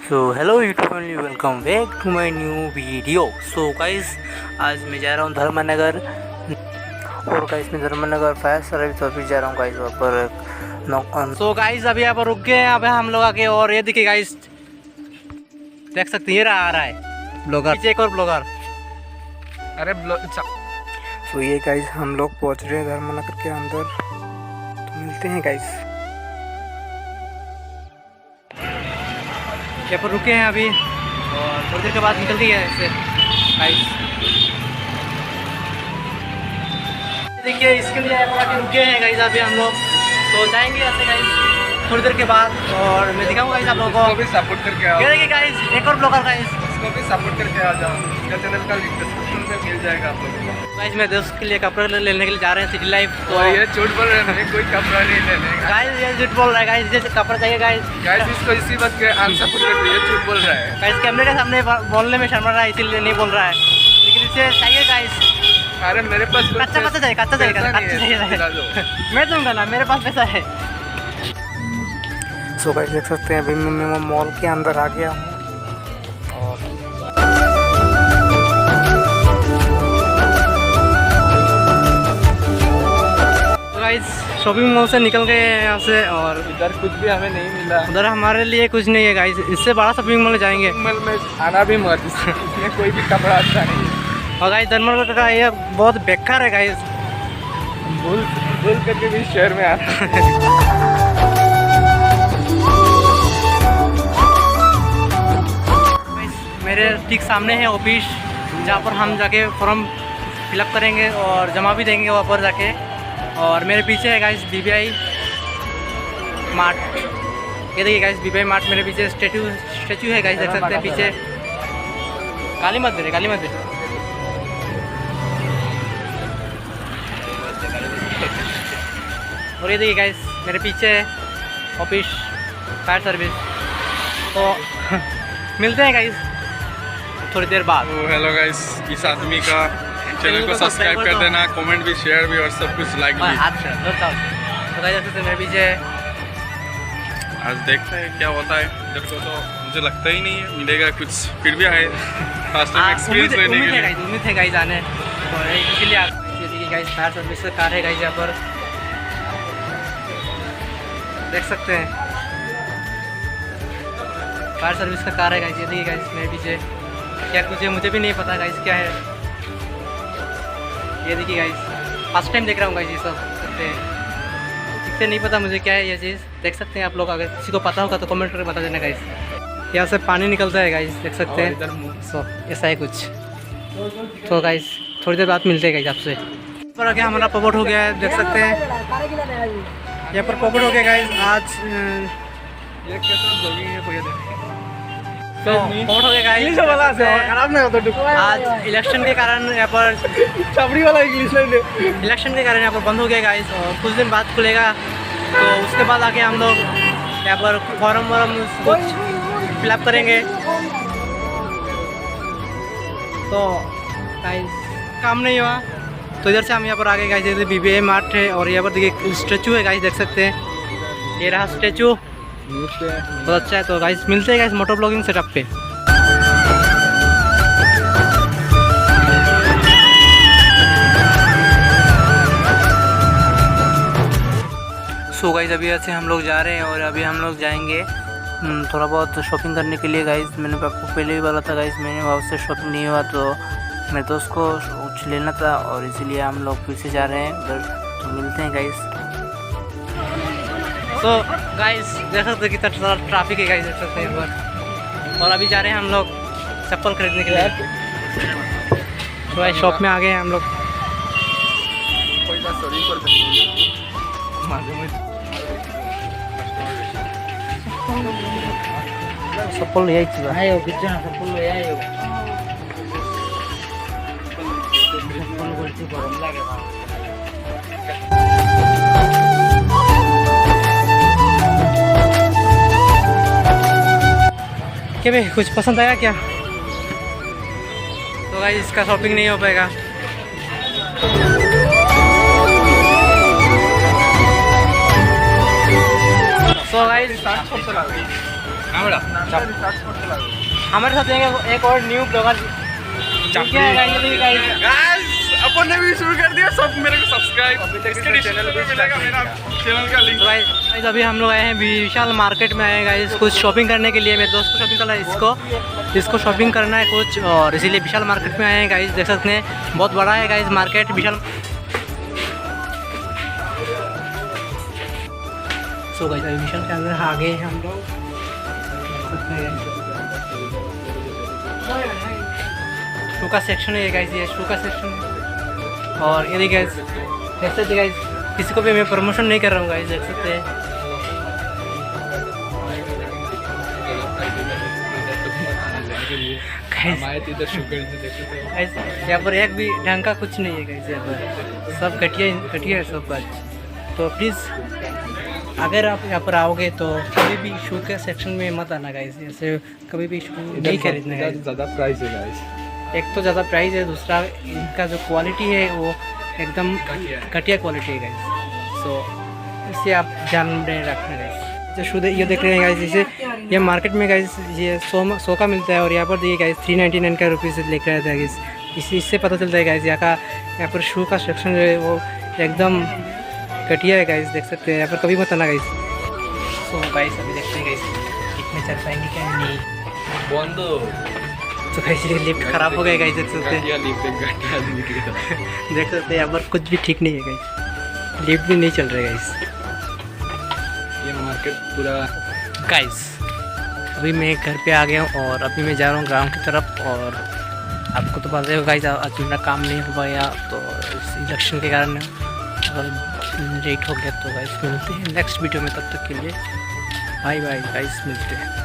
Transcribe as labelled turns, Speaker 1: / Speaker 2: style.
Speaker 1: So hello YouTube family, welcome back to my new video. So guys, आज मैं जा रहा हूँ धर्मनगर, और गाइस मैं धर्मनगर फायर सर्विस ऑफिस जा रहा हूँ गाइस। वहाँ पर सो गाइस अभी यहाँ पर रुक गए हैं यहाँ पे हम लोग आके, और ये देखिए गाइस, देख सकते हैं ये आ रहा है ब्लॉगर, पीछे एक और ब्लॉगर।
Speaker 2: अरे
Speaker 1: सो ये गाइस हम लोग पहुँच रहे हैं धर्मनगर के अंदर, तो मिलते हैं गाइस। यहाँ पर रुके हैं अभी, और थोड़ी देर के बाद निकल गई है ऐसे गाइस। देखिए इसके लिए यहाँ पर आके रुके हैं गाइस अभी हम लोग, तो जाएंगे ऐसे गाइस थोड़ी देर के बाद, और मैं दिखाऊंगा गाइस आप लोगों को
Speaker 2: भी सपोर्ट करके आओ।
Speaker 1: देखिए गाइस एक और ब्लॉगर गाइस,
Speaker 2: उसको भी सपोर्ट करके आ जाओ, इसका चैनल का लिंक डिस्क्रिप्शन में मिल जाएगा आप लोगों को।
Speaker 1: गाइस मैं दोस्त के लिए कपड़े लेने के लिए जा रहे हैं सिटी लाइफ।
Speaker 2: तो ये झूठ बोल रहे हैं, कोई कपड़ा नहीं लेने का
Speaker 1: गाइस, ये झूठ बोल रहा है गाइस, जैसे कपड़ा चाहिए गाइस।
Speaker 2: गाइस इसको इसी बात के अनसपोर्ट करते हैं, ये झूठ बोल रहा है
Speaker 1: गाइस कैमरे के सामने बोलने में शर्मा रहा है, इसीलिए नहीं बोल रहा है, लेकिन इसे चाहिए गाइस।
Speaker 2: अरे मेरे पास
Speaker 1: कच्चा चाहिए मैं दूंगा ना, मेरे पास पैसा है। सो गाइस देख सकते हैं अभी मैं मॉल के अंदर आ गया हूँ, और गाइस शॉपिंग मॉल से निकल गए हैं यहाँ से, और
Speaker 2: इधर कुछ भी हमें नहीं मिला।
Speaker 1: उधर हमारे लिए कुछ नहीं है गाइस, इससे बड़ा शॉपिंग मॉल जाएंगे।
Speaker 2: मॉल में आना भी मत, इसमें कोई भी कपड़ा अच्छा नहीं है।
Speaker 1: और गाइस धर्मनगर का ये बहुत बेकार है गाइस,
Speaker 2: भूल करके भी शहर में आना।
Speaker 1: मेरे ठीक सामने है ऑफिस, जहाँ पर हम जाके फॉर्म फिलअप करेंगे और जमा भी देंगे वहाँ पर जाके। और मेरे पीछे है गाइस BBI मार्ट, ये देखिए गाइस BBI मार्ट मेरे पीछे स्टैचू है गाइस, देख सकते हैं पीछे। काली मत दे, काली मत दे। और ये देखिए गाइस मेरे पीछे है ऑफिस फायर सर्विस, तो मिलते हैं गाइस थोड़ी देर बाद।
Speaker 2: तो हेलो गाइस, इस आदमी का चैनल को सब्सक्राइब कर देना, कमेंट भी, शेयर भी, और सब कुछ लाइक भी।
Speaker 1: तो गाइस मेरे पीछे
Speaker 2: आज देखते हैं क्या होता है। इधर को तो मुझे लगता ही नहीं है मिलेगा कुछ, फिर भी आए फर्स्ट टाइम एक्सपीरियंस लेने के लिए।
Speaker 1: उम्मीद है गाइस आने, और इसीलिए देखिए गाइस फायर सर्विस का कार है गाइस, यहाँ पर देख सकते हैं फायर सर्विस का कार है गाइस। ये देखिए गाइस मेरे पीछे क्या कुछ है, मुझे भी नहीं पता गाइस क्या है। ये देखिए गाइस फर्स्ट टाइम देख रहा हूँ गाइस, ये सब सकते हैं, इससे नहीं पता मुझे क्या है ये चीज़। देख सकते हैं आप लोग, अगर किसी को पता होगा तो कमेंट करके बता देना गाइस। यहाँ से पानी निकलता है गाइस, देख सकते हैं। सो ऐसा है कुछ, तो गाइस थोड़ी देर बाद मिलते हैं गाइस आपसे। पर आगे हमारा पॉपअप हो गया है, देख सकते हैं यहाँ पर पॉपअप हो गया गाइस। आज
Speaker 2: ये कैसा ब्लॉगिंग है कोई देख
Speaker 1: तो पॉपअप हो गया गाइस,
Speaker 2: खराब नहीं होता।
Speaker 1: आज इलेक्शन के कारण यहाँ पर
Speaker 2: छपरी वाला इंग्लिश लाइन
Speaker 1: इलेक्शन के कारण यहाँ पर बंद हो गया गाइस, और कुछ दिन बाद खुलेगा, तो उसके बाद आके हम लोग यहाँ पर फॉर्म कुछ फिलअप करेंगे। तो गाइस काम नहीं हुआ, तो इधर से हम यहाँ पर आगे गाइस, जैसे BBI मार्ट है, और यहाँ पर देखिए स्टैचू है गाइस, देख सकते हैं ये रहा स्टैचू, बहुत अच्छा है। तो गाइस मिलते हैं गाइस मोटो ब्लॉगिंग सेटअप पे। सो गाइस अभी ऐसे हम लोग जा रहे हैं, और अभी हम लोग जाएंगे थोड़ा बहुत शॉपिंग करने के लिए गाइस। मैंने आपको पहले ही बोला था गाइस, मैंने वहाँ से शॉपिंग नहीं हुआ, तो मेरे दोस्त को कुछ लेना था, और इसीलिए हम लोग फिर से जा रहे हैं उधर, तो मिलते हैं गाइस। तो गाइस देख सकते हैं कितना सारा ट्रैफिक है गाइस, देख सकते हैं इस बार। और अभी जा रहे हैं हम लोग चप्पल खरीदने के लिए, तो भाई शॉप में आ गए हैं हम लोग। चप्पल ले आई क्या भाई, कुछ पसंद आया क्या? तो भाई इसका शॉपिंग नहीं हो पाएगा। सो गाइस हमारे साथ एक और न्यू ब्लॉगर
Speaker 2: अपन ने भी शुरू कर दिया, सब मेरे को सब्सक्राइब, इसके डिस्क्रिप्शन में मिलेगा मेरा चैनल का लिंक।
Speaker 1: गाइस अभी हम लोग आए हैं विशाल मार्केट में आए हैं गाइस कुछ शॉपिंग करने के लिए। मेरे दोस्त को शॉपिंग करना है, इसको शॉपिंग करना है कुछ, और इसीलिए विशाल मार्केट में आए हैं गाइस। देख सकते हैं बहुत बड़ा है गाइस मार्केट विशाल। सो गाइस अभी विशाल के अंदर आ गए हैं हम लोग। शू का सेक्शन है गाइस, ये शू का सेक्शन है। और ये देखिए गाइस, देख सकते गाइस, किसी को भी मैं प्रमोशन नहीं कर रहा हूँ गाइस, देख सकते हैं। यहाँ पर एक भी ढंग का कुछ नहीं है गाइस, यहाँ पर सब घटिया है सब कुछ। तो प्लीज़ अगर आप यहाँ पर आओगे तो कभी भी शू के सेक्शन में मत आना गाइस, जैसे कभी भी शू नहीं खरीदना गाइस।
Speaker 2: ज़्यादा प्राइस है गाइस,
Speaker 1: एक तो ज़्यादा प्राइस है, दूसरा इनका जो क्वालिटी है वो एकदम घटिया क्वालिटी है गाइस। सो इससे आप ध्यान में रखना गाइस। जो शू ये देख रहे हैं गाइस, जैसे ये मार्केट में गाइस ये 100 का मिलता है, और यहाँ पर देखिए गाइस 399 का रुपीज़ लिख रहा था गाइस। इससे पता चलता है गाइस यहाँ पर शू का सेक्शन जो है वो एकदम घटिया है गाइस, देख सकते हैं। यहाँ पर कभी मत आना गाइस। सो गाइस अभी देखते हैं गाइस कितने चल पाएंगे क्या नहीं।
Speaker 2: बंद
Speaker 1: तो गाइस लिफ्ट खराब हो गया गाइस, देख सकते हैं। देख सकते हैं यहाँ पर कुछ भी ठीक नहीं है गाइस, लिफ्ट भी नहीं चल रहा है गाइस।
Speaker 2: ये मार्केट पूरा
Speaker 1: गाइस अभी मैं घर पे आ गया हूँ, और अभी मैं जा रहा हूँ गाँव की तरफ। और आपको तो पता है गाइस आज मेरा काम नहीं हो पाया, तो इस इलेक्शन के कारण अगर लेट हो गया। तो गाइस मिलते हैं नेक्स्ट वीडियो में, तब तक के लिए बाय बाय गाइस, मिलते हैं।